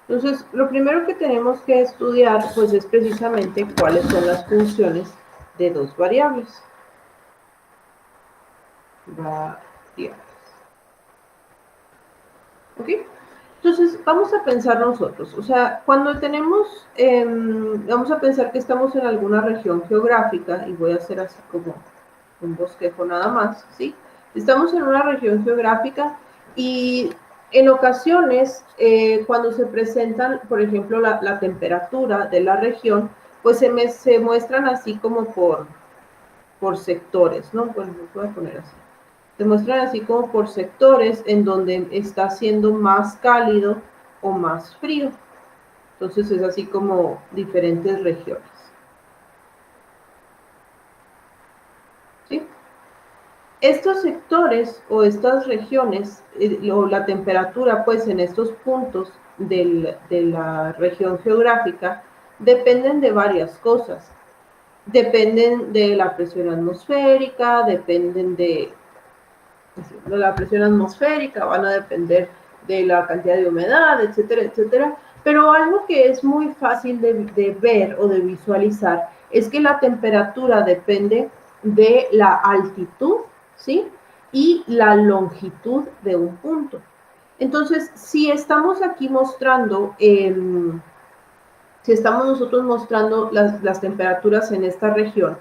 Entonces, lo primero que tenemos que estudiar, pues, es precisamente cuáles son las funciones de dos variables. ¿Ok? Entonces, vamos a pensar nosotros, o sea, cuando tenemos, vamos a pensar que estamos en alguna región geográfica, y voy a hacer así como un bosquejo nada más, ¿sí? Estamos en una región geográfica y en ocasiones, cuando se presentan, por ejemplo, la temperatura de la región, pues se muestran así como por sectores, ¿no? Pues lo voy a poner así. Se muestran así como por sectores en donde está siendo más cálido o más frío. Entonces es así como diferentes regiones. ¿Sí? Estos sectores o estas regiones, o la temperatura pues en estos puntos de la región geográfica, dependen de varias cosas. Dependen de la presión atmosférica, dependen de la presión atmosférica, van a depender de la cantidad de humedad, etcétera, etcétera. Pero algo que es muy fácil de ver o de visualizar es que la temperatura depende de la altitud, ¿sí? Y la longitud de un punto. Entonces, si estamos aquí mostrando, si estamos nosotros mostrando las temperaturas en esta región,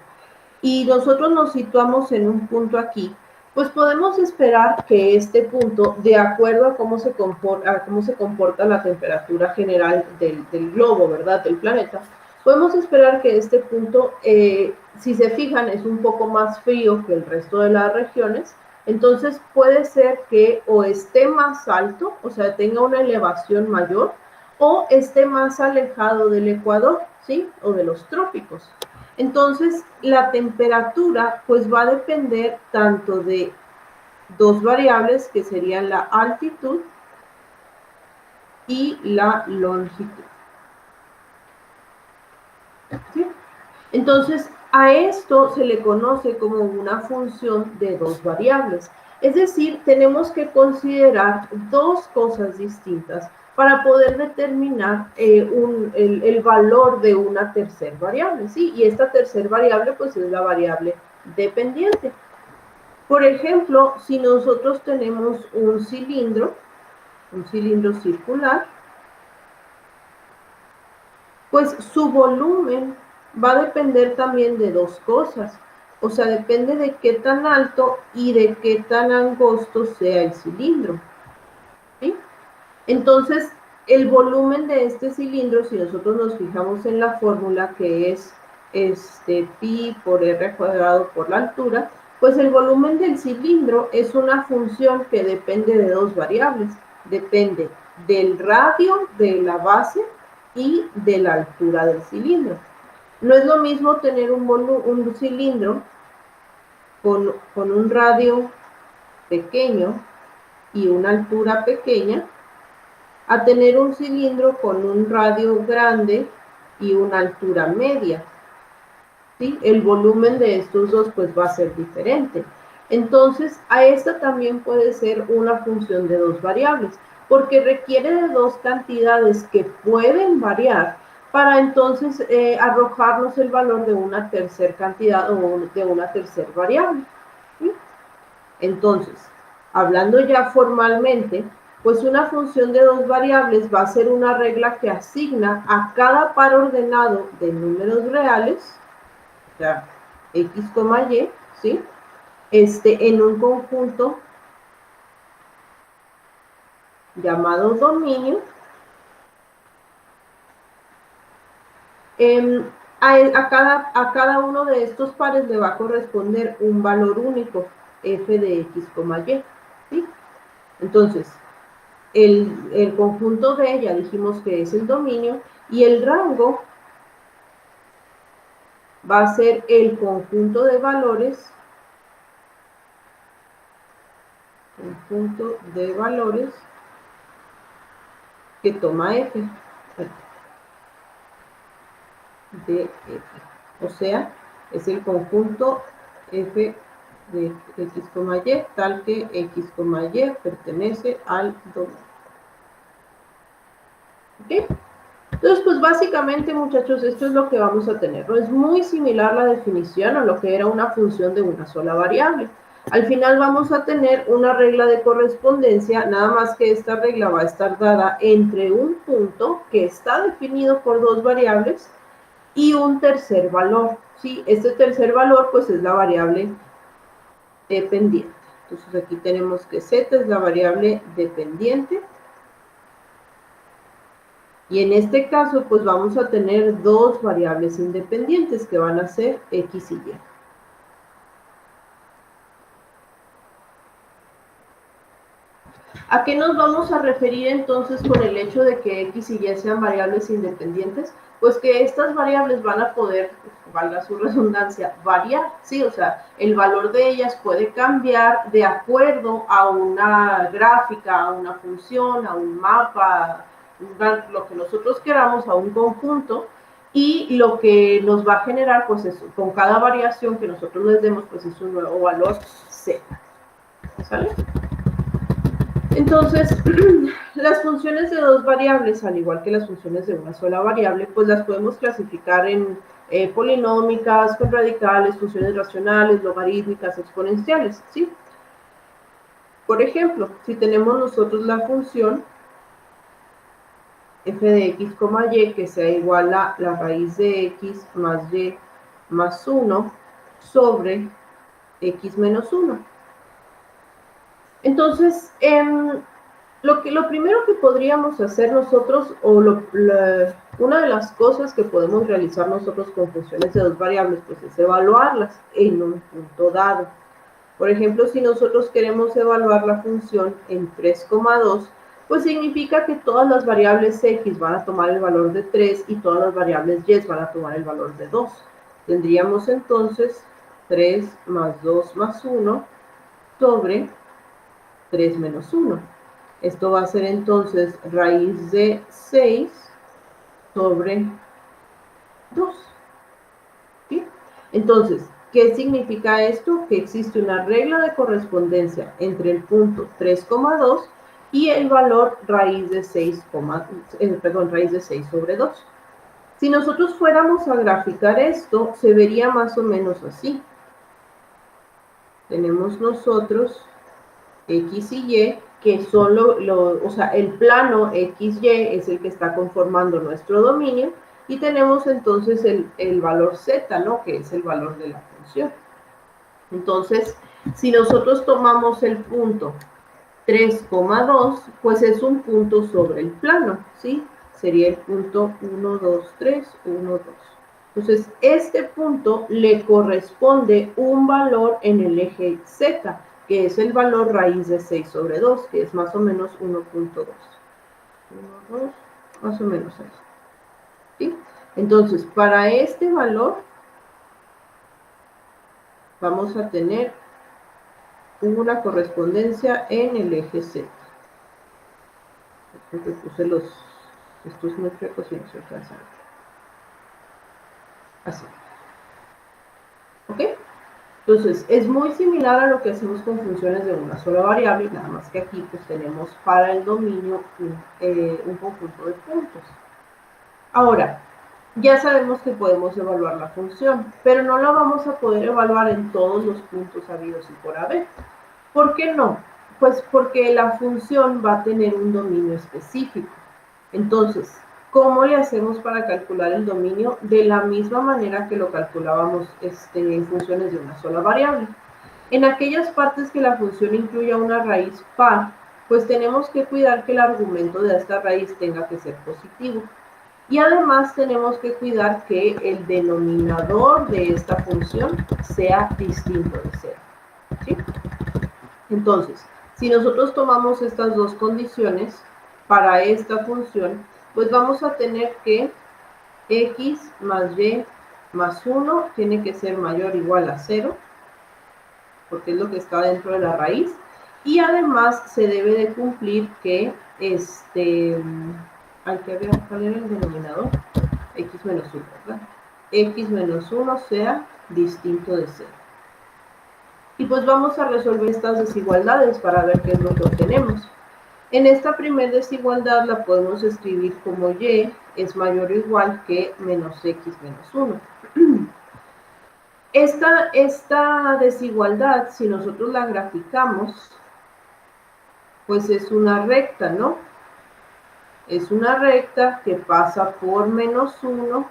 y nosotros nos situamos en un punto aquí, pues podemos esperar que este punto, de acuerdo a cómo se comporta la temperatura general del globo, ¿verdad?, del planeta, podemos esperar que este punto, si se fijan, es un poco más frío que el resto de las regiones. Entonces puede ser que o esté más alto, o sea, tenga una elevación mayor, o esté más alejado del ecuador, ¿sí?, o de los trópicos. Entonces, la temperatura pues va a depender tanto de dos variables que serían la altitud y la longitud. ¿Sí? Entonces, a esto se le conoce como una función de dos variables. Es decir, tenemos que considerar dos cosas distintas para poder determinar el valor de una tercera variable, ¿sí? Y esta tercera variable, pues, es la variable dependiente. Por ejemplo, si nosotros tenemos un cilindro circular, pues su volumen va a depender también de dos cosas. O sea, depende de qué tan alto y de qué tan angosto sea el cilindro. ¿Sí? Entonces, el volumen de este cilindro, si nosotros nos fijamos en la fórmula que es pi por r cuadrado por la altura, pues el volumen del cilindro es una función que depende de dos variables. Depende del radio de la base y de la altura del cilindro. No es lo mismo tener un cilindro con un radio pequeño y una altura pequeña a tener un cilindro con un radio grande y una altura media. ¿Sí? El volumen de estos dos pues va a ser diferente. Entonces, a esta también puede ser una función de dos variables, porque requiere de dos cantidades que pueden variar para entonces arrojarnos el valor de una tercera cantidad o de una tercera variable. ¿Sí? Entonces, hablando ya formalmente, pues una función de dos variables va a ser una regla que asigna a cada par ordenado de números reales, o sea, x, y, ¿sí? En un conjunto llamado dominio, a cada uno de estos pares le va a corresponder un valor único, f de x, y, ¿sí? Entonces, el conjunto de ya dijimos que es el dominio, y el rango va a ser el conjunto de valores que toma f de f. O sea, es el conjunto f de x, y, tal que x, y pertenece al dominio. ¿Ok? Entonces, pues básicamente, muchachos, esto es lo que vamos a tener, ¿no? Es muy similar la definición a lo que era una función de una sola variable. Al final vamos a tener una regla de correspondencia, nada más que esta regla va a estar dada entre un punto que está definido por dos variables y un tercer valor, ¿sí? Este tercer valor, pues, es la variable dependiente. Entonces, aquí tenemos que z es la variable dependiente. Y en este caso, pues vamos a tener dos variables independientes que van a ser x y y. ¿A qué nos vamos a referir entonces con el hecho de que x y y sean variables independientes? Pues que estas variables van a poder, valga su redundancia, variar, ¿sí? O sea, el valor de ellas puede cambiar de acuerdo a una gráfica, a una función, a un mapa, lo que nosotros queramos, a un conjunto, y lo que nos va a generar, pues es, con cada variación que nosotros les demos, pues es un nuevo valor z, ¿sale? Entonces, las funciones de dos variables, al igual que las funciones de una sola variable, pues las podemos clasificar en polinómicas, con radicales, funciones racionales, logarítmicas, exponenciales, ¿sí? Por ejemplo, si tenemos nosotros la función f de x, y, que sea igual a la raíz de x más y más 1 sobre x menos 1. Entonces, lo primero que podríamos hacer nosotros, o una de las cosas que podemos realizar nosotros con funciones de dos variables, pues es evaluarlas en un punto dado. Por ejemplo, si nosotros queremos evaluar la función en 3,2, pues significa que todas las variables x van a tomar el valor de 3 y todas las variables y van a tomar el valor de 2. Tendríamos entonces 3 más 2 más 1 sobre 3 menos 1. Esto va a ser entonces raíz de 6 sobre 2. ¿Sí? Entonces, ¿qué significa esto? Que existe una regla de correspondencia entre el punto 3,2 y el valor raíz de 6, raíz de 6 sobre 2. Si nosotros fuéramos a graficar esto, se vería más o menos así. Tenemos nosotros x y y, que son o sea, el plano XY es el que está conformando nuestro dominio, y tenemos entonces el valor z, ¿no? Que es el valor de la función. Entonces, si nosotros tomamos el punto 3,2, pues es un punto sobre el plano, ¿sí? Sería el punto 1, 2, 3, 1, 2. Entonces, este punto le corresponde un valor en el eje z, que es el valor raíz de 6 sobre 2, que es más o menos 1.2. 1, 2, más o menos ahí. ¿Sí? Entonces, para este valor, vamos a tener una correspondencia en el eje z. Porque puse estos muy flecos y no se alcanzan. Así. ¿Ok? Entonces, es muy similar a lo que hacemos con funciones de una sola variable, nada más que aquí pues tenemos para el dominio un conjunto de puntos. Ahora, ya sabemos que podemos evaluar la función, pero no la vamos a poder evaluar en todos los puntos habidos y por haber. ¿Por qué no? Pues porque la función va a tener un dominio específico. Entonces, ¿cómo le hacemos para calcular el dominio? De la misma manera que lo calculábamos en funciones de una sola variable. En aquellas partes que la función incluya una raíz par, pues tenemos que cuidar que el argumento de esta raíz tenga que ser positivo. Y además tenemos que cuidar que el denominador de esta función sea distinto de cero. ¿Sí? Entonces, si nosotros tomamos estas dos condiciones para esta función, pues vamos a tener que x más y más 1 tiene que ser mayor o igual a 0, porque es lo que está dentro de la raíz, y además se debe de cumplir que hay que ver cuál era el denominador, x menos 1, ¿verdad? X menos 1 sea distinto de 0. Y pues vamos a resolver estas desigualdades para ver qué es lo que obtenemos. En esta primera desigualdad la podemos escribir como y es mayor o igual que menos x menos 1. Esta desigualdad, si nosotros la graficamos, pues es una recta, ¿no? Es una recta que pasa por menos 1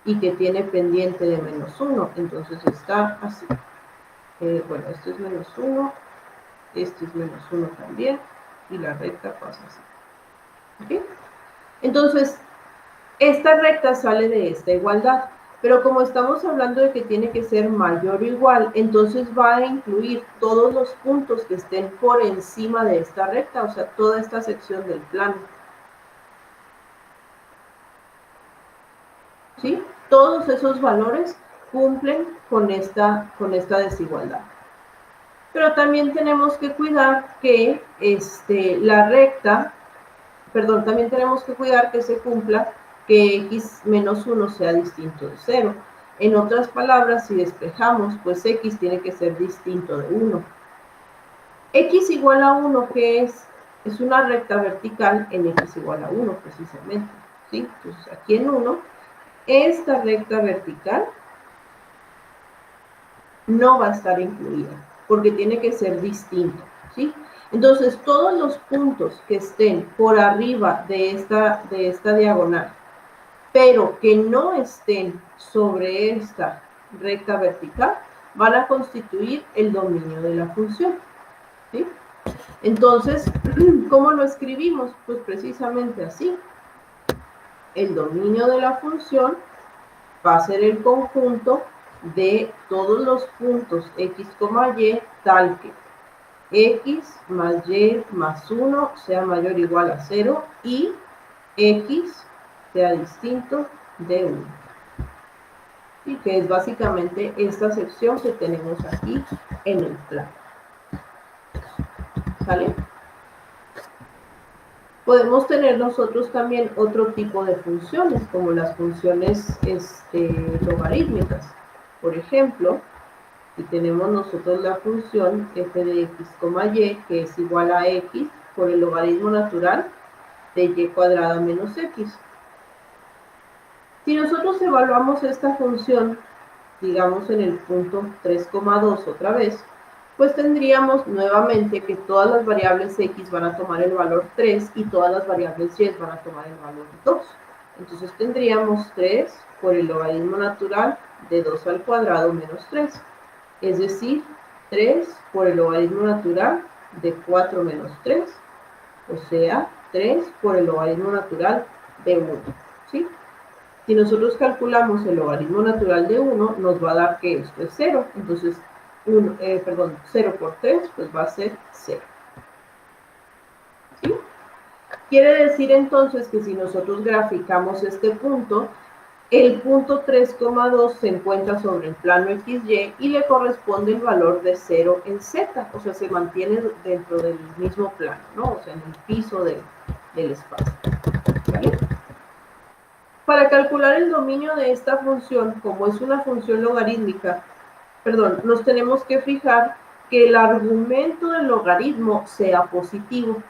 y que tiene pendiente de menos 1. Entonces está así. Bueno, esto es menos 1, este es menos 1 también, y la recta pasa así. ¿Okay? Entonces, esta recta sale de esta igualdad, pero como estamos hablando de que tiene que ser mayor o igual, entonces va a incluir todos los puntos que estén por encima de esta recta, o sea, toda esta sección del plano. ¿Sí? Todos esos valores cumplen con esta desigualdad. Pero también tenemos que cuidar que la recta, también tenemos que cuidar que se cumpla que x menos 1 sea distinto de 0. En otras palabras, si despejamos, pues x tiene que ser distinto de 1. X igual a 1, ¿qué es? Es una recta vertical en x igual a 1, precisamente. ¿Sí? Entonces, aquí en 1, esta recta vertical no va a estar incluida, porque tiene que ser distinto, ¿sí? Entonces, todos los puntos que estén por arriba de esta diagonal, pero que no estén sobre esta recta vertical, van a constituir el dominio de la función, ¿sí? Entonces, ¿cómo lo escribimos? Pues precisamente así. El dominio de la función va a ser el conjunto de todos los puntos x, y, tal que x más y más 1 sea mayor o igual a 0 y x sea distinto de 1. Y que es básicamente esta sección que tenemos aquí en el plano. ¿Sale? Podemos tener nosotros también otro tipo de funciones, como las funciones logarítmicas. Por ejemplo, si tenemos nosotros la función f de x, y, que es igual a x por el logaritmo natural de y cuadrada menos x. Si nosotros evaluamos esta función, digamos en el punto 3,2 otra vez, pues tendríamos nuevamente que todas las variables x van a tomar el valor 3 y todas las variables y van a tomar el valor 2. Entonces tendríamos 3 por el logaritmo natural de 2 al cuadrado menos 3. Es decir, 3 por el logaritmo natural de 4 menos 3, o sea, 3 por el logaritmo natural de 1, ¿sí? Si nosotros calculamos el logaritmo natural de 1, nos va a dar que esto es 0. Entonces, 0 por 3, pues va a ser 0. ¿Sí? Quiere decir entonces que si nosotros graficamos este punto, el punto 3,2 se encuentra sobre el plano XY y le corresponde el valor de 0 en Z, o sea, se mantiene dentro del mismo plano, ¿no? O sea, en el piso del espacio. ¿Vale? Para calcular el dominio de esta función, como es una función logarítmica, nos tenemos que fijar que el argumento del logaritmo sea positivo.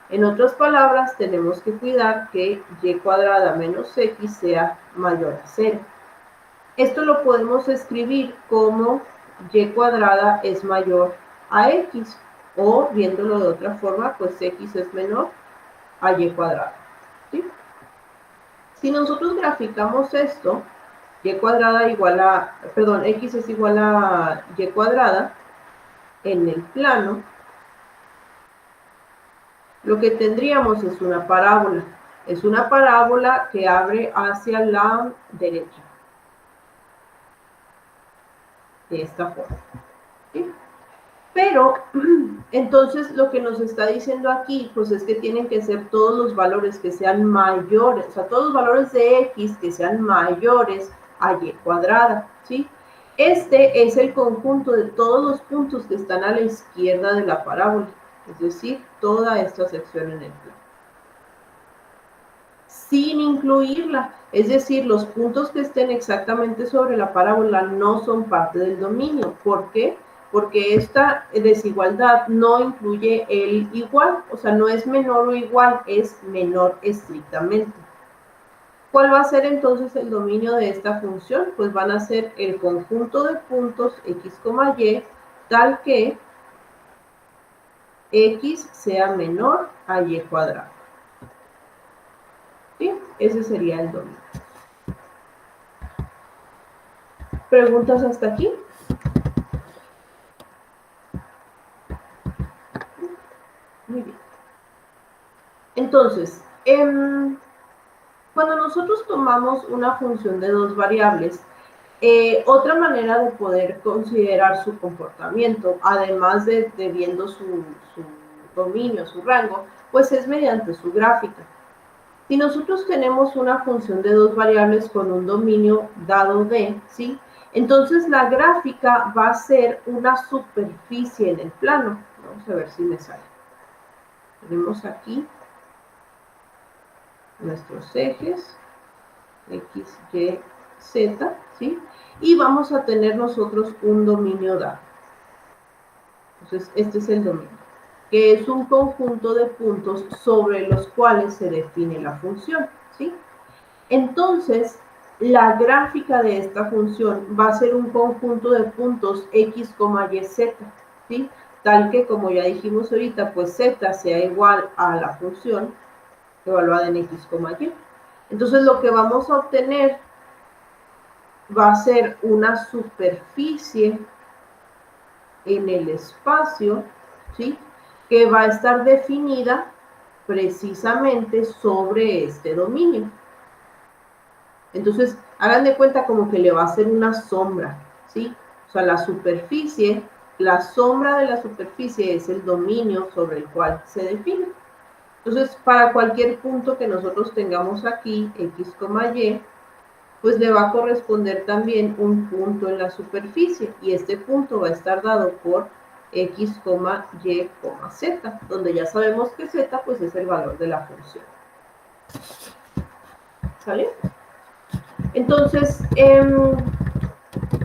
En otras palabras, tenemos que cuidar que y cuadrada menos x sea mayor a 0. Esto lo podemos escribir como y cuadrada es mayor a x, o viéndolo de otra forma, pues x es menor a y cuadrada. ¿Sí? Si nosotros graficamos esto, y cuadrada igual a, x es igual a y cuadrada, en el plano, lo que tendríamos es una parábola. Es una parábola que abre hacia la derecha. De esta forma. ¿Sí? Pero, entonces, lo que nos está diciendo aquí, pues es que tienen que ser todos los valores que sean mayores, o sea, todos los valores de x que sean mayores a y cuadrada, ¿sí? Este es el conjunto de todos los puntos que están a la izquierda de la parábola, es decir, toda esta sección en el plano. Sin incluirla, es decir, los puntos que estén exactamente sobre la parábola no son parte del dominio. ¿Por qué? porque esta desigualdad no incluye el igual, o sea, no es menor o igual, es menor estrictamente. ¿Cuál va a ser entonces el dominio de esta función? Pues van a ser el conjunto de puntos x, y, tal que x sea menor a y cuadrado. ¿Sí? Ese sería el dominio. ¿Preguntas hasta aquí? Muy bien. Entonces, cuando nosotros tomamos una función de dos variables, otra manera de poder considerar su comportamiento, además de viendo su dominio, su rango, pues es mediante su gráfica. Si nosotros tenemos una función de dos variables con un dominio dado D, ¿sí? Entonces la gráfica va a ser una superficie en el plano. Vamos a ver si me sale. Tenemos aquí nuestros ejes, X, Y, Z, ¿sí? Y vamos a tener nosotros un dominio dado. Entonces, este es el dominio, que es un conjunto de puntos sobre los cuales se define la función, ¿sí? Entonces, la gráfica de esta función va a ser un conjunto de puntos x, y, z, ¿sí? Tal que, como ya dijimos ahorita, pues z sea igual a la función evaluada en x, y. Entonces, lo que vamos a obtener va a ser una superficie en el espacio, ¿sí? Que va a estar definida precisamente sobre este dominio. Entonces, hagan de cuenta como que le va a hacer una sombra, ¿sí? O sea, la superficie, la sombra de la superficie es el dominio sobre el cual se define. Entonces, para cualquier punto que nosotros tengamos aquí, x, y, pues le va a corresponder también un punto en la superficie, y este punto va a estar dado por x, y, z, donde ya sabemos que z pues es el valor de la función. ¿Sale? Entonces,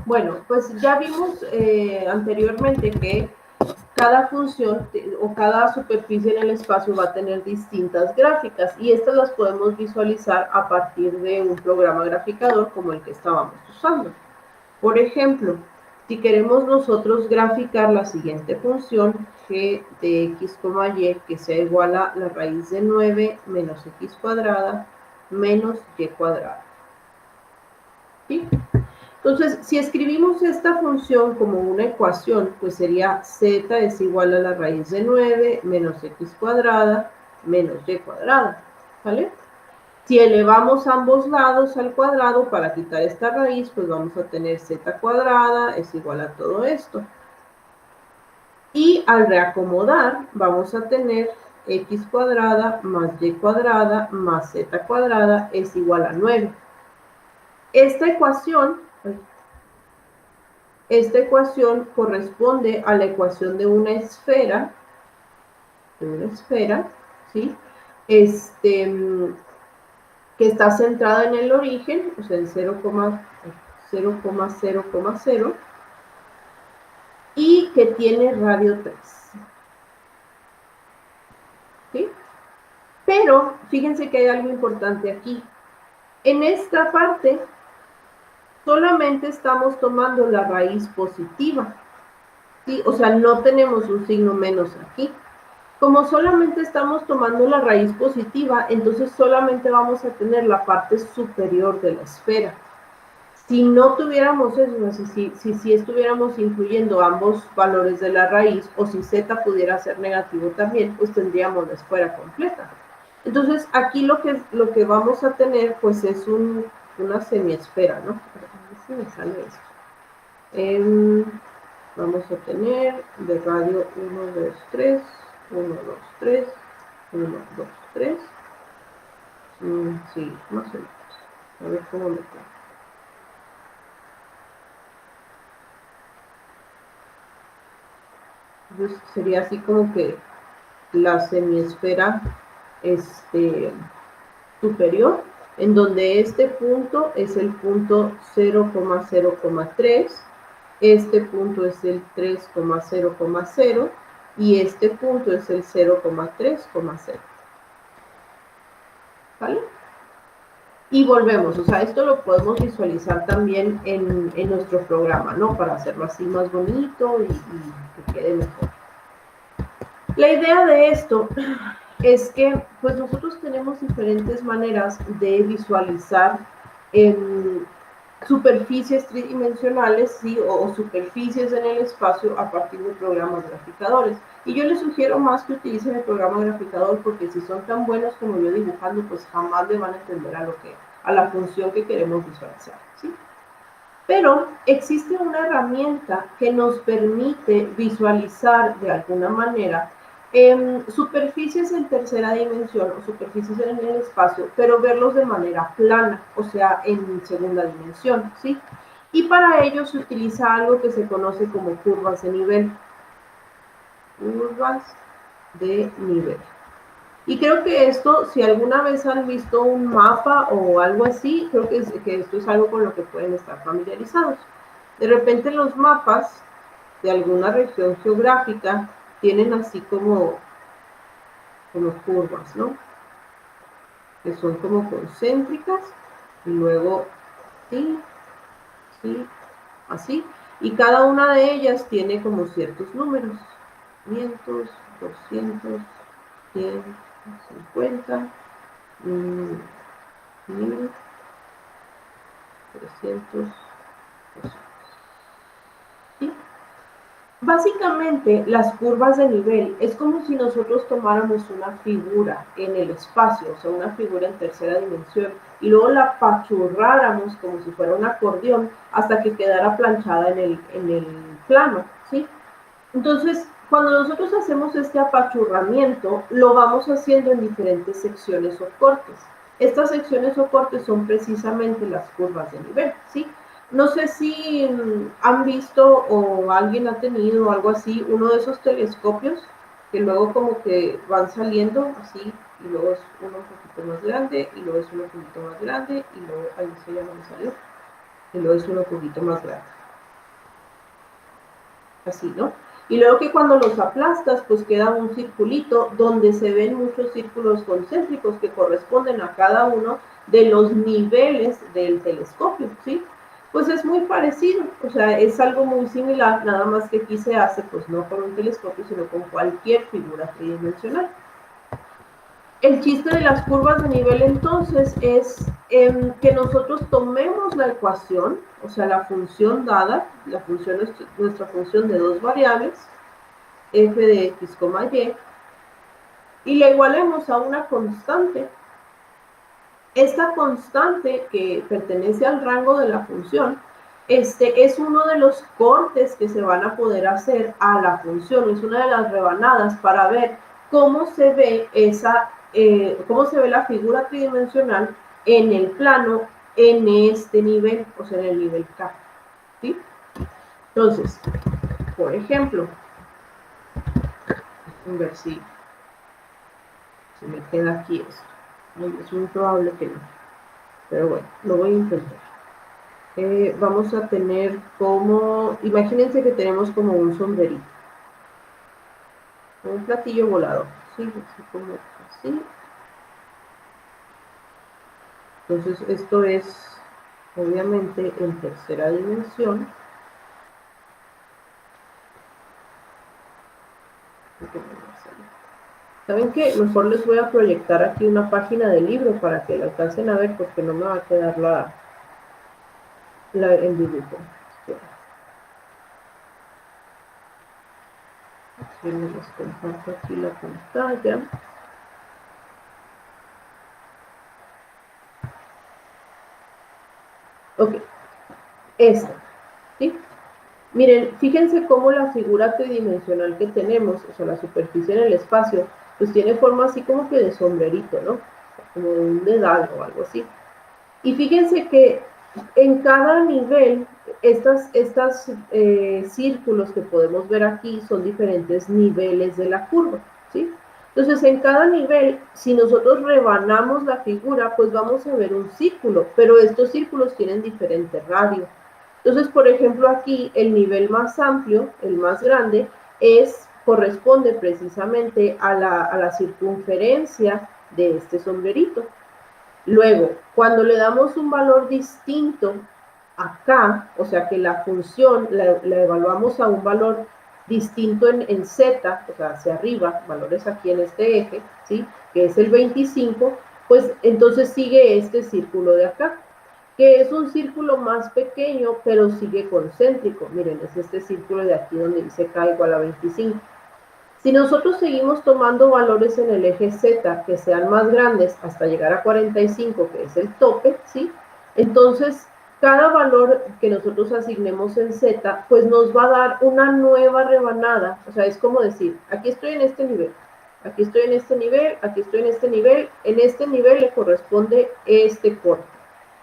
bueno, pues ya vimos anteriormente que cada función o cada superficie en el espacio va a tener distintas gráficas, y estas las podemos visualizar a partir de un programa graficador como el que estábamos usando. Por ejemplo, si queremos nosotros graficar la siguiente función, g de x, y, que sea igual a la raíz de 9 menos x cuadrada menos y cuadrada. ¿Sí? Entonces, si escribimos esta función como una ecuación, pues sería z es igual a la raíz de 9 menos x cuadrada menos y cuadrada, ¿vale? Si elevamos ambos lados al cuadrado para quitar esta raíz, pues vamos a tener z cuadrada es igual a todo esto. Y al reacomodar, vamos a tener x cuadrada más y cuadrada más z cuadrada es igual a 9. Esta ecuación corresponde a la ecuación de una esfera, ¿sí? Que está centrada en el origen, o sea, en 0,0,0, y que tiene radio 3. ¿Sí? Pero fíjense que hay algo importante aquí. En esta parte solamente estamos tomando la raíz positiva, ¿sí? O sea, no tenemos un signo menos aquí. Como solamente estamos tomando la raíz positiva, entonces solamente vamos a tener la parte superior de la esfera. Si no tuviéramos eso, si estuviéramos incluyendo ambos valores de la raíz, o si z pudiera ser negativo también, pues tendríamos la esfera completa. Entonces, aquí lo que vamos a tener, pues es una semiesfera, ¿no? A ver si me sale esto. Vamos a tener de radio 1, 2, 3, 1, 2, 3, 1, 2, 3. Sí, más o menos. A ver cómo me queda. Entonces sería así como que la semiesfera superior, en donde este punto es el punto 0,0,3, este punto es el 3,0,0 y este punto es el 0,3,0. ¿Vale? Y volvemos, o sea, esto lo podemos visualizar también en nuestro programa, ¿no? Para hacerlo así más bonito y que quede mejor. La idea de esto es que pues nosotros tenemos diferentes maneras de visualizar superficies tridimensionales, ¿sí? o superficies en el espacio a partir de programas graficadores. Y yo les sugiero más que utilicen el programa graficador porque si son tan buenos como yo dibujando, pues jamás le van a entender a la función que queremos visualizar, ¿sí? Pero existe una herramienta que nos permite visualizar de alguna manera superficies en tercera dimensión o superficies en el espacio, pero verlos de manera plana, o sea, en segunda dimensión, ¿sí? Y para ello se utiliza algo que se conoce como curvas de nivel. Curvas de nivel. Y creo que esto, si alguna vez han visto un mapa o algo así, creo que esto es algo con lo que pueden estar familiarizados. De repente los mapas de alguna región geográfica tienen así como curvas, ¿no? Que son como concéntricas y luego sí, sí, así. Y cada una de ellas tiene como ciertos números. 500, 200, 100, 50, 1000, 300, 200. ¿Sí? Básicamente, las curvas de nivel es como si nosotros tomáramos una figura en el espacio, o sea, una figura en tercera dimensión, y luego la apachurráramos como si fuera un acordeón hasta que quedara planchada en el plano, ¿sí? Entonces, cuando nosotros hacemos este apachurramiento, lo vamos haciendo en diferentes secciones o cortes. Estas secciones o cortes son precisamente las curvas de nivel, ¿sí? No sé si han visto o alguien ha tenido algo así, uno de esos telescopios que luego como que van saliendo así y luego es uno un poquito más grande y luego es uno un poquito más grande y luego, ahí se ya no me salió, y luego es uno un poquito más grande. Así, ¿no? Y luego que cuando los aplastas, pues queda un circulito donde se ven muchos círculos concéntricos que corresponden a cada uno de los niveles del telescopio, ¿sí? Pues es muy parecido, o sea, es algo muy similar, nada más que aquí se hace, pues no con un telescopio, sino con cualquier figura tridimensional. El chiste de las curvas de nivel entonces es que nosotros tomemos la ecuación, o sea, la función dada, nuestra función de dos variables, f de x, y la igualemos a una constante. Esta constante que pertenece al rango de la función, es uno de los cortes que se van a poder hacer a la función, es una de las rebanadas para ver cómo se ve cómo se ve la figura tridimensional en el plano en este nivel, o sea, en el nivel K. ¿Sí? Entonces, por ejemplo, a ver si me queda aquí esto. Es muy probable que no, pero bueno, lo voy a intentar. Vamos a tener como, imagínense que tenemos como un sombrerito, un platillo volador, ¿sí? Así como así. Entonces esto es obviamente en tercera dimensión. ¿Saben qué? Mejor les voy a proyectar aquí una página del libro para que la alcancen a ver porque no me va a quedar el dibujo. Aquí les comparto aquí la pantalla. Ok, esta, ¿sí? Miren, fíjense cómo la figura tridimensional que tenemos, o sea, la superficie en el espacio, pues tiene forma así como que de sombrerito, ¿no? Como de un dedal o algo así. Y fíjense que en cada nivel, estos círculos que podemos ver aquí son diferentes niveles de la curva, ¿sí? Entonces, en cada nivel, si nosotros rebanamos la figura, pues vamos a ver un círculo, pero estos círculos tienen diferente radio. Entonces, por ejemplo, aquí el nivel más amplio, el más grande, corresponde precisamente a la circunferencia de este sombrerito. Luego, cuando le damos un valor distinto acá, o sea que la función la evaluamos a un valor distinto en Z, o sea, hacia arriba, valores aquí en este eje, ¿sí? Que es el 25, pues entonces sigue este círculo de acá, que es un círculo más pequeño, pero sigue concéntrico. Miren, es este círculo de aquí donde dice K igual a 25. Si nosotros seguimos tomando valores en el eje Z que sean más grandes hasta llegar a 45, que es el tope, ¿sí? Entonces, cada valor que nosotros asignemos en Z, pues nos va a dar una nueva rebanada. O sea, es como decir, aquí estoy en este nivel, aquí estoy en este nivel, aquí estoy en este nivel le corresponde este corte,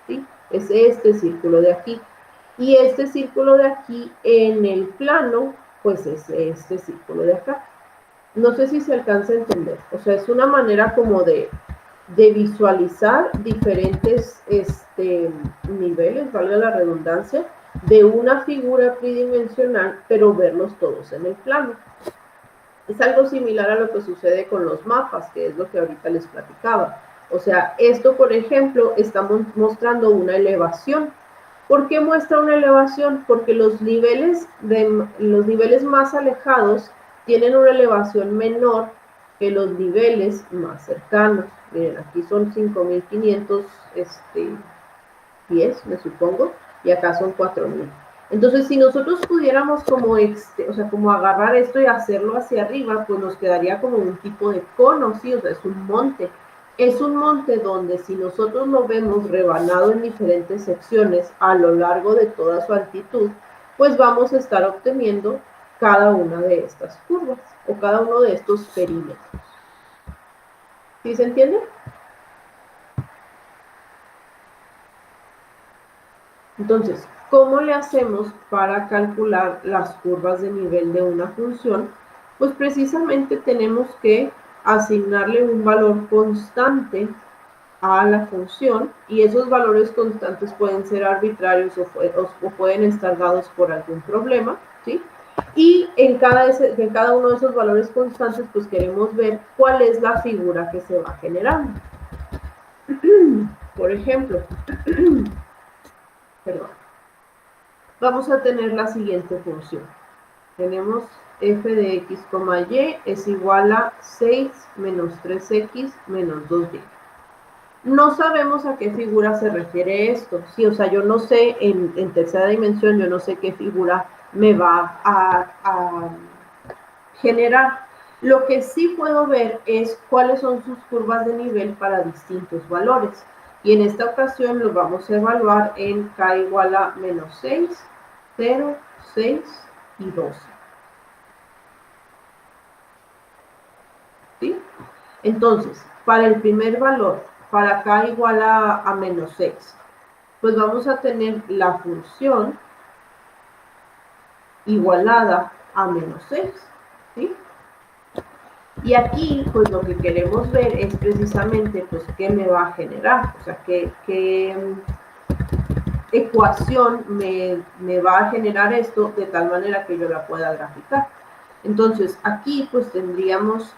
¿sí? Es este círculo de aquí. Y este círculo de aquí en el plano, pues es este círculo de acá. No sé si se alcanza a entender. O sea, es una manera como de visualizar diferentes niveles, valga la redundancia, de una figura tridimensional, pero verlos todos en el plano. Es algo similar a lo que sucede con los mapas, que es lo que ahorita les platicaba. O sea, esto, por ejemplo, está mostrando una elevación. ¿Por qué muestra una elevación? Porque los niveles más alejados tienen una elevación menor que los niveles más cercanos. Miren, aquí son 5.500 pies, me supongo, y acá son 4.000. Entonces, si nosotros pudiéramos como, o sea, como agarrar esto y hacerlo hacia arriba, pues nos quedaría como un tipo de cono, ¿sí? O sea, es un monte. Es un monte donde si nosotros lo vemos rebanado en diferentes secciones a lo largo de toda su altitud, pues vamos a estar obteniendo cada una de estas curvas o cada uno de estos perímetros. ¿Sí se entiende? Entonces, ¿cómo le hacemos para calcular las curvas de nivel de una función? Pues precisamente tenemos que asignarle un valor constante a la función y esos valores constantes pueden ser arbitrarios o pueden estar dados por algún problema, ¿sí? Y en cada uno de esos valores constantes pues queremos ver cuál es la figura que se va generando. Por ejemplo, perdón, vamos a tener la siguiente función. Tenemos f de x, y es igual a 6 menos 3x menos 2y. No sabemos a qué figura se refiere esto. Sí, o sea, yo no sé, en tercera dimensión, yo no sé qué figura me va a generar. Lo que sí puedo ver es cuáles son sus curvas de nivel para distintos valores. Y en esta ocasión los vamos a evaluar en k igual a menos 6, 0, 6 y 12. ¿Sí? Entonces, para el primer valor, para k igual a menos 6, pues vamos a tener la función igualada a menos 6. ¿Sí? Y aquí, pues lo que queremos ver es precisamente, pues, qué me va a generar, o sea, qué ecuación me va a generar esto de tal manera que yo la pueda graficar. Entonces, aquí, pues, tendríamos,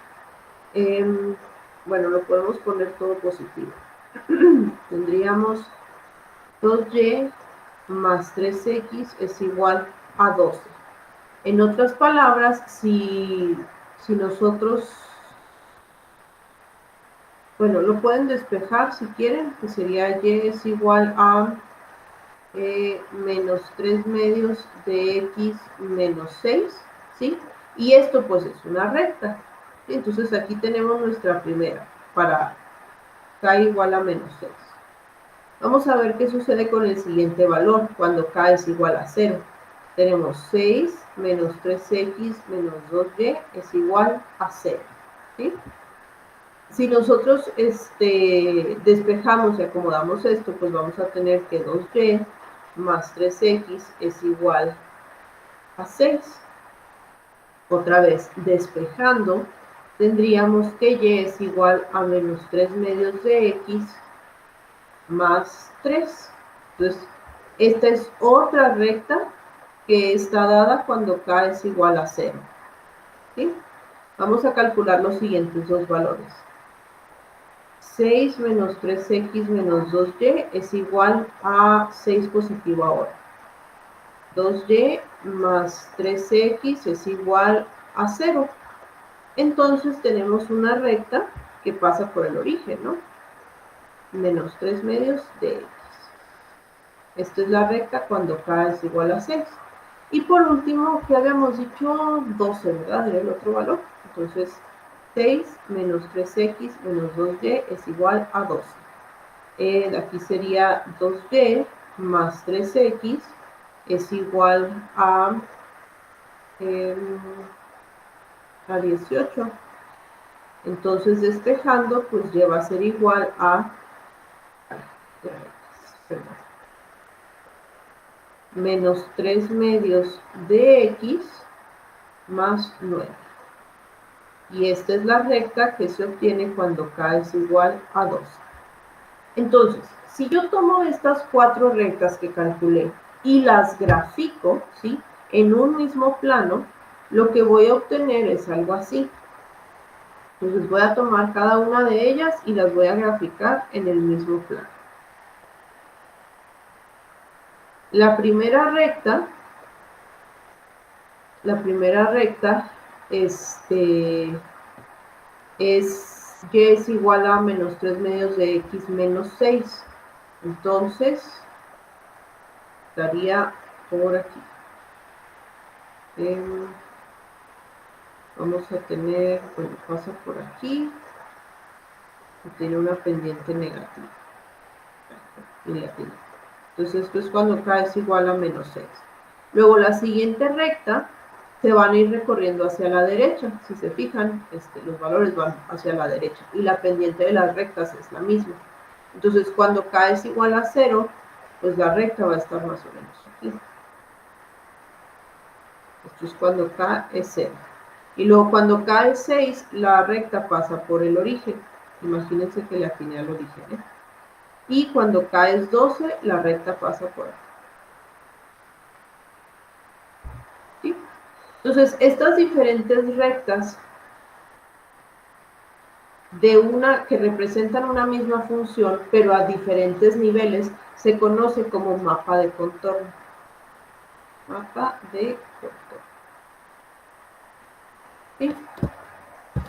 bueno, lo podemos poner todo positivo. Tendríamos 2y más 3x es igual a 12. En otras palabras, si nosotros, bueno, lo pueden despejar si quieren, que sería y es igual a menos 3 medios de x menos 6, ¿sí? Y esto pues es una recta. ¿Sí? Entonces aquí tenemos nuestra primera, para k igual a menos 6. Vamos a ver qué sucede con el siguiente valor, cuando k es igual a 0. Tenemos 6 menos 3x menos 2y es igual a 0. ¿Sí? Si nosotros despejamos y acomodamos esto, pues vamos a tener que 2y más 3x es igual a 6. Otra vez, despejando, tendríamos que y es igual a menos 3 medios de x más 3. Entonces, Esta es otra recta que está dada cuando k es igual a 0. ¿Sí? Vamos a calcular los siguientes dos valores. 6 menos 3x menos 2y es igual a 6 positivo ahora. 2y más 3x es igual a 0. Entonces tenemos una recta que pasa por el origen, ¿no? Menos 3 medios de x. Esta es la recta cuando k es igual a 6. Y por último, ¿qué habíamos dicho? 12, ¿verdad? Era el otro valor. Entonces, 6 menos 3x menos 2y es igual a 12. Aquí sería 2y más 3x es igual a 18. Entonces, despejando, pues ya va a ser igual a menos 3 medios de x más 9. Y esta es la recta que se obtiene cuando k es igual a 12. Entonces, si yo tomo estas cuatro rectas que calculé y las grafico, ¿sí?, en un mismo plano, lo que voy a obtener es algo así. Entonces voy a tomar cada una de ellas y las voy a graficar en el mismo plano. La primera recta es y es igual a menos 3 medios de x menos 6. Entonces, estaría por aquí. Vamos a tener, bueno, pasa por aquí y tiene una pendiente negativa. Entonces, esto es cuando k es igual a menos 6. Luego, la siguiente recta se van a ir recorriendo hacia la derecha. Si se fijan, los valores van hacia la derecha y la pendiente de las rectas es la misma. Entonces, cuando k es igual a 0, pues la recta va a estar más o menos aquí. Esto es cuando k es 0. Y luego cuando k es 6, la recta pasa por el origen. Imagínense que le atiné al origen, ¿eh? Y cuando k es 12, la recta pasa por aquí. ¿Sí? Entonces, estas diferentes rectas que representan una misma función, pero a diferentes niveles, se conoce como mapa de contorno. Mapa de contorno. ¿Sí?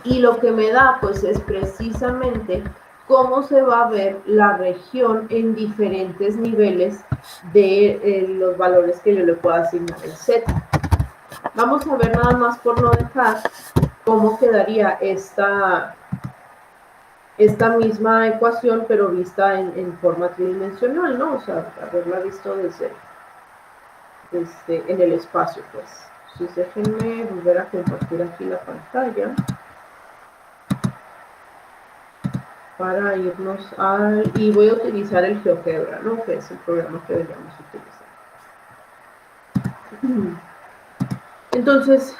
Y lo que me da, pues, es precisamente cómo se va a ver la región en diferentes niveles de los valores que yo le puedo asignar en Z. Vamos a ver nada más por no dejar cómo quedaría esta misma ecuación, pero vista en forma tridimensional, ¿no? O sea, haberla visto desde en el espacio, pues. Entonces, déjenme volver a compartir aquí la pantalla para irnos al... Y voy a utilizar el GeoGebra, ¿no?, que es el programa que deberíamos utilizar. Entonces,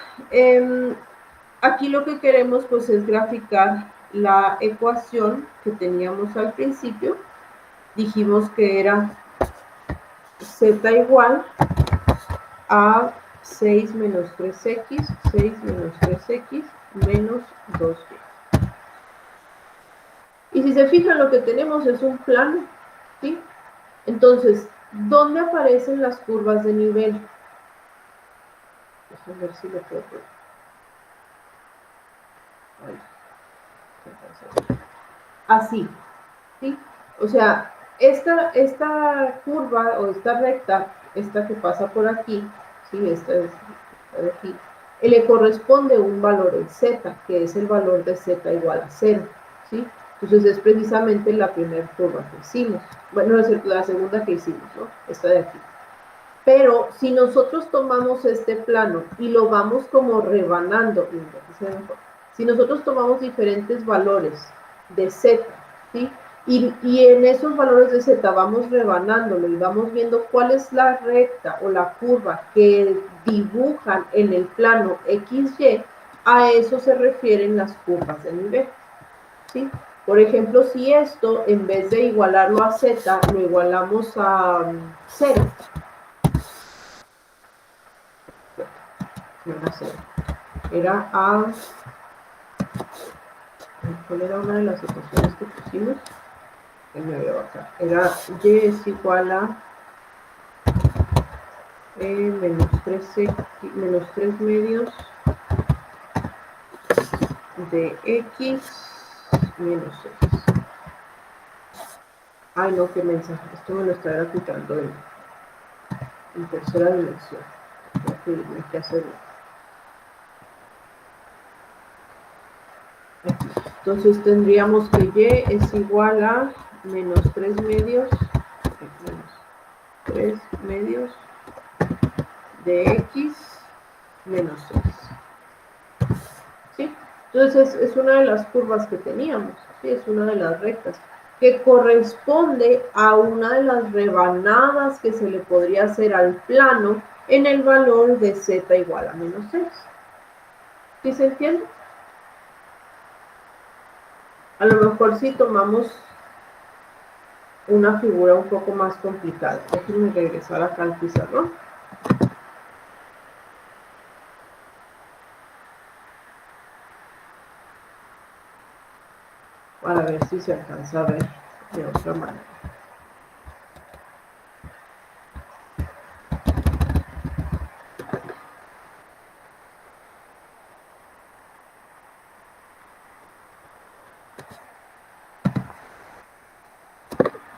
aquí lo que queremos, pues, es graficar la ecuación que teníamos al principio. Dijimos que era z igual a 6 menos 3x, 6 menos 3x menos 2y. Y si se fijan, lo que tenemos es un plano, ¿sí? Entonces, ¿dónde aparecen las curvas de nivel? Déjenme ver si lo puedo ver. Así, ¿sí? O sea, esta curva o esta recta, esta que pasa por aquí, ¿sí?, esta de aquí, le corresponde un valor en z, que es el valor de z igual a 0, ¿sí? Entonces es precisamente la primera curva que hicimos. Bueno, es la segunda que hicimos, ¿no?, esta de aquí. Pero si nosotros tomamos este plano y lo vamos como rebanando, si nosotros tomamos diferentes valores de z, ¿sí?, y en esos valores de z vamos rebanándolo y vamos viendo cuál es la recta o la curva que dibujan en el plano XY, a eso se refieren las curvas de nivel, ¿sí? Por ejemplo, si esto, en vez de igualarlo a z, lo igualamos a 0. No era 0. Era a... ¿Cuál era una de las ecuaciones que pusimos? Que me veo acá. Era y es igual a menos 3 medios de x menos x. Ay, no, qué mensaje. Esto me lo está grafitando en tercera dimensión. Voy a que hacerlo. Aquí. Entonces tendríamos que y es igual a menos 3 medios, de x menos x. ¿Sí? Entonces es una de las curvas que teníamos, ¿sí? Es una de las rectas, que corresponde a una de las rebanadas que se le podría hacer al plano en el valor de z igual a menos x. ¿Sí se entiende? A lo mejor si tomamos una figura un poco más complicada. Déjenme regresar acá al pizarrón. Para ver si se alcanza a ver de otra manera.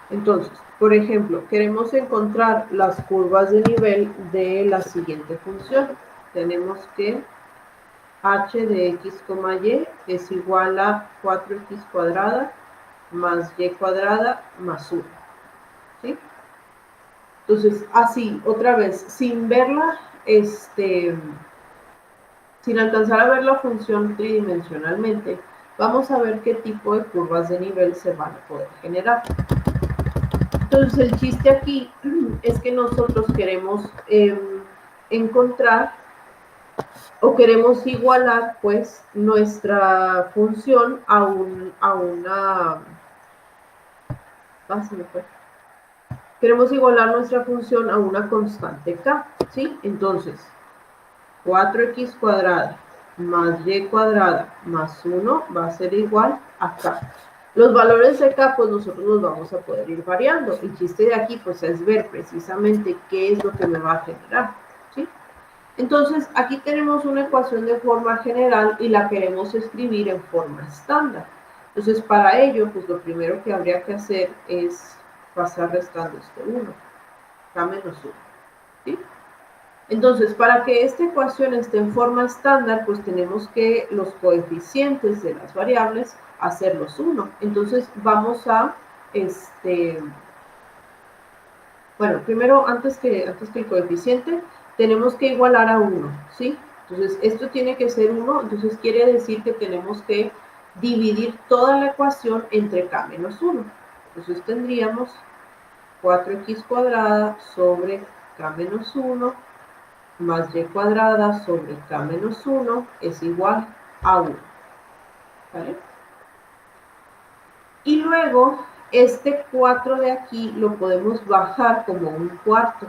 Entonces, por ejemplo, queremos encontrar las curvas de nivel de la siguiente función. Tenemos que h de x, y es igual a 4x cuadrada más y cuadrada más 1. ¿Sí? Entonces, así, otra vez, sin verla, sin alcanzar a ver la función tridimensionalmente, vamos a ver qué tipo de curvas de nivel se van a poder generar. Entonces el chiste aquí es que nosotros queremos encontrar o queremos igualar pues nuestra función a una... se me fue. Queremos igualar nuestra función a una constante k, ¿sí? Entonces 4x cuadrada más y cuadrada más 1 va a ser igual a k. Los valores de k, pues nosotros los vamos a poder ir variando. El chiste de aquí, pues, es ver precisamente qué es lo que me va a generar, ¿sí? Entonces, aquí tenemos una ecuación de forma general y la queremos escribir en forma estándar. Entonces, para ello, pues, lo primero que habría que hacer es pasar restando este 1, k menos 1, ¿sí? Entonces, para que esta ecuación esté en forma estándar, pues tenemos que los coeficientes de las variables hacerlos 1. Entonces, vamos a, bueno, primero, antes que el coeficiente, tenemos que igualar a 1, ¿sí? Entonces, esto tiene que ser 1, entonces quiere decir que tenemos que dividir toda la ecuación entre k menos 1. Entonces, tendríamos 4x cuadrada sobre k menos 1 más y cuadrada sobre k menos 1 es igual a 1. ¿Vale? Y luego, este 4 de aquí lo podemos bajar como un cuarto,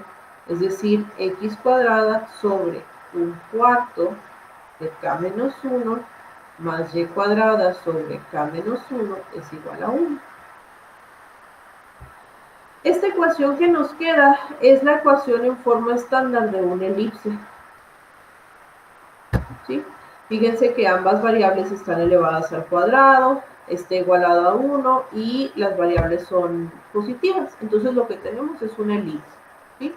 es decir, x cuadrada sobre un cuarto de k menos 1 más y cuadrada sobre k menos 1 es igual a 1. Esta ecuación que nos queda es la ecuación en forma estándar de una elipse. ¿Sí? Fíjense que ambas variables están elevadas al cuadrado, está igualado a 1 y las variables son positivas. Entonces lo que tenemos es una elipse, ¿sí?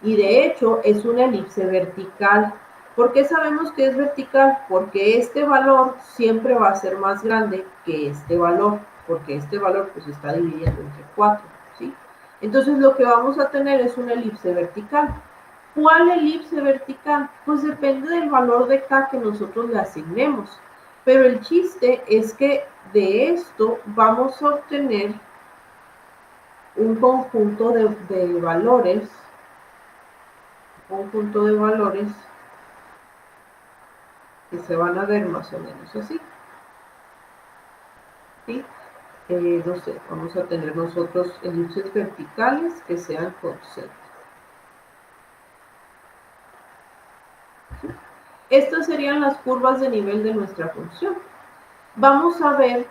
Y de hecho es una elipse vertical. ¿Por qué sabemos que es vertical? Porque este valor siempre va a ser más grande que este valor, porque este valor pues está dividiendo entre 4, ¿sí? Entonces lo que vamos a tener es una elipse vertical. ¿Cuál elipse vertical? Pues depende del valor de k que nosotros le asignemos. Pero el chiste es que de esto vamos a obtener un conjunto de valores, que se van a ver más o menos así, ¿sí? no sé, vamos a tener nosotros elipses verticales que sean concéntricas. ¿Sí? Estas serían las curvas de nivel de nuestra función. Vamos a ver,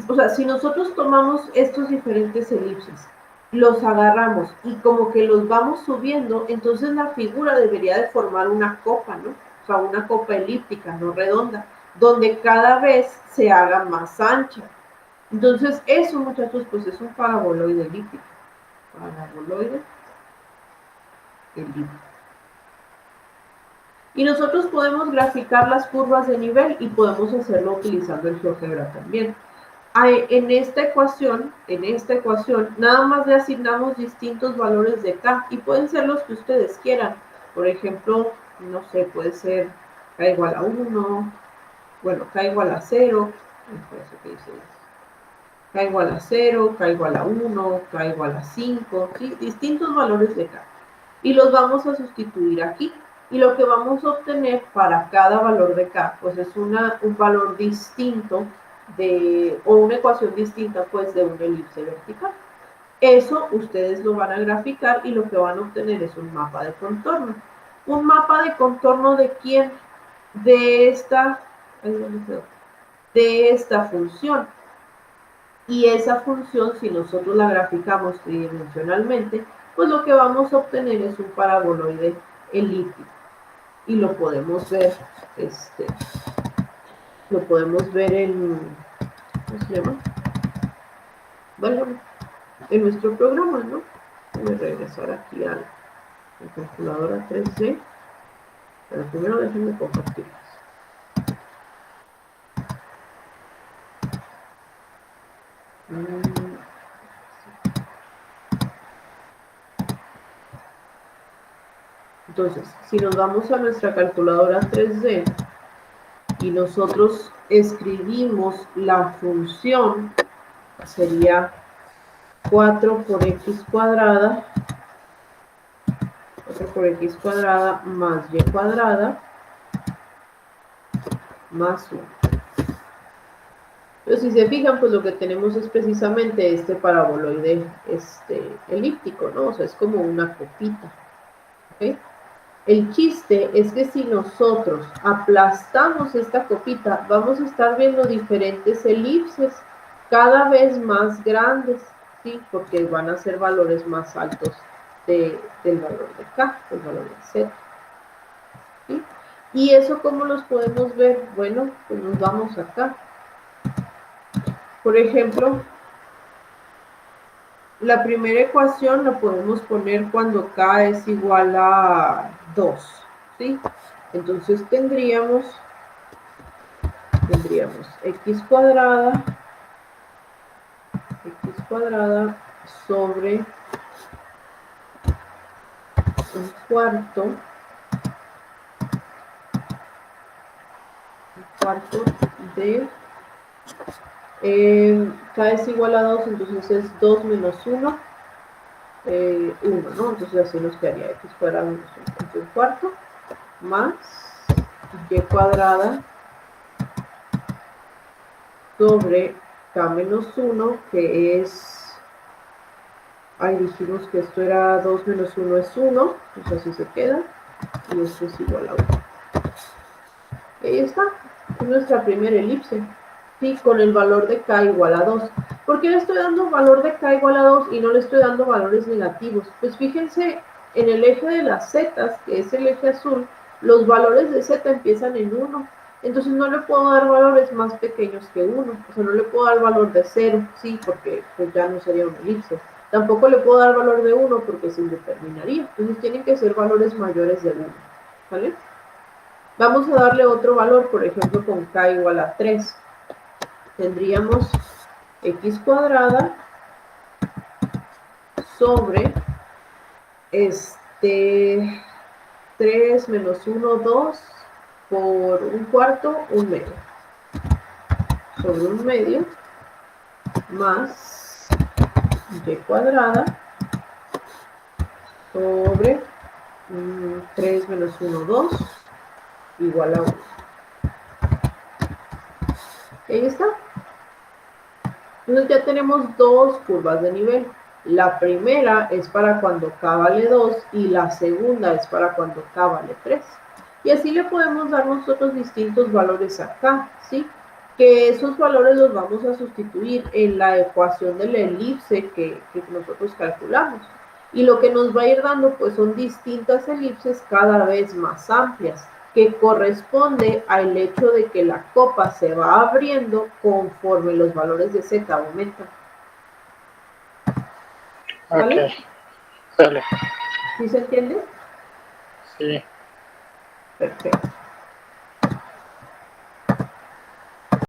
o sea, si nosotros tomamos estos diferentes elipses, los agarramos y como que los vamos subiendo, entonces la figura debería de formar una copa, ¿no? O sea, una copa elíptica, no redonda, donde cada vez se haga más ancha. Entonces, eso, muchachos, pues es un paraboloide elíptico. Paraboloide elíptico. Y nosotros podemos graficar las curvas de nivel y podemos hacerlo utilizando el GeoGebra también. En esta ecuación, nada más le asignamos distintos valores de K y pueden ser los que ustedes quieran. Por ejemplo, no sé, puede ser K igual a 1, bueno, K igual a 0, K igual a 0, K igual a 1, K igual a 5, ¿sí? Distintos valores de K. Y los vamos a sustituir aquí. Y lo que vamos a obtener para cada valor de K, pues es un valor distinto o una ecuación distinta, pues, de una elipse vertical. Eso ustedes lo van a graficar y lo que van a obtener es un mapa de contorno. ¿Un mapa de contorno de quién? De esta función. Y esa función, si nosotros la graficamos tridimensionalmente, pues lo que vamos a obtener es un paraboloide elíptico. Y lo podemos ver, lo podemos ver en, ¿cómo se llama? Bueno, en nuestro programa, ¿no? Voy a regresar aquí a la calculadora 3D, pero primero déjenme compartirlas. Entonces, si nos vamos a nuestra calculadora 3D y nosotros escribimos la función, sería 4 por x cuadrada, 4 por x cuadrada más y cuadrada más 1. Pero si se fijan, pues lo que tenemos es precisamente este paraboloide elíptico, ¿no? O sea, es como una copita. ¿Okay? El chiste es que si nosotros aplastamos esta copita, vamos a estar viendo diferentes elipses cada vez más grandes, ¿sí? Porque van a ser valores más altos del valor de K, del valor de Z. ¿Sí? ¿Y eso cómo los podemos ver? Bueno, pues nos vamos acá. Por ejemplo, la primera ecuación la podemos poner cuando K es igual a 2, ¿sí? Entonces tendríamos x cuadrada sobre un cuarto de K es igual a 2, entonces es 2 menos 1, 1, ¿no? Entonces así nos quedaría x cuadrada menos 1, entonces un cuarto más y cuadrada sobre K menos 1, que es, ahí dijimos que esto era 2 menos 1 es 1, entonces así se queda, y esto es igual a 1. Y ahí está, es nuestra primera elipse, ¿sí? Con el valor de K igual a 2. ¿Por qué le estoy dando valor de K igual a 2 y no le estoy dando valores negativos? Pues fíjense, en el eje de las Z, que es el eje azul, los valores de Z empiezan en 1. Entonces no le puedo dar valores más pequeños que 1. O sea, no le puedo dar valor de 0, sí, porque pues ya no sería una elipse. Tampoco le puedo dar valor de 1 porque se indeterminaría. Entonces tienen que ser valores mayores de 1. ¿Vale? Vamos a darle otro valor, por ejemplo, con K igual a 3. Tendríamos x cuadrada sobre 3 menos 1, 2 por un cuarto, un medio. Sobre un medio más y cuadrada sobre 3 menos 1, 2 igual a 1. Ahí está. Entonces ya tenemos dos curvas de nivel. La primera es para cuando K vale 2 y la segunda es para cuando K vale 3. Y así le podemos dar nosotros distintos valores a K, ¿sí? Que esos valores los vamos a sustituir en la ecuación de la elipse que nosotros calculamos. Y lo que nos va a ir dando pues son distintas elipses cada vez más amplias, que corresponde al hecho de que la copa se va abriendo conforme los valores de Z aumentan. ¿Vale? Ok, sale. ¿Sí se entiende? Sí. Perfecto.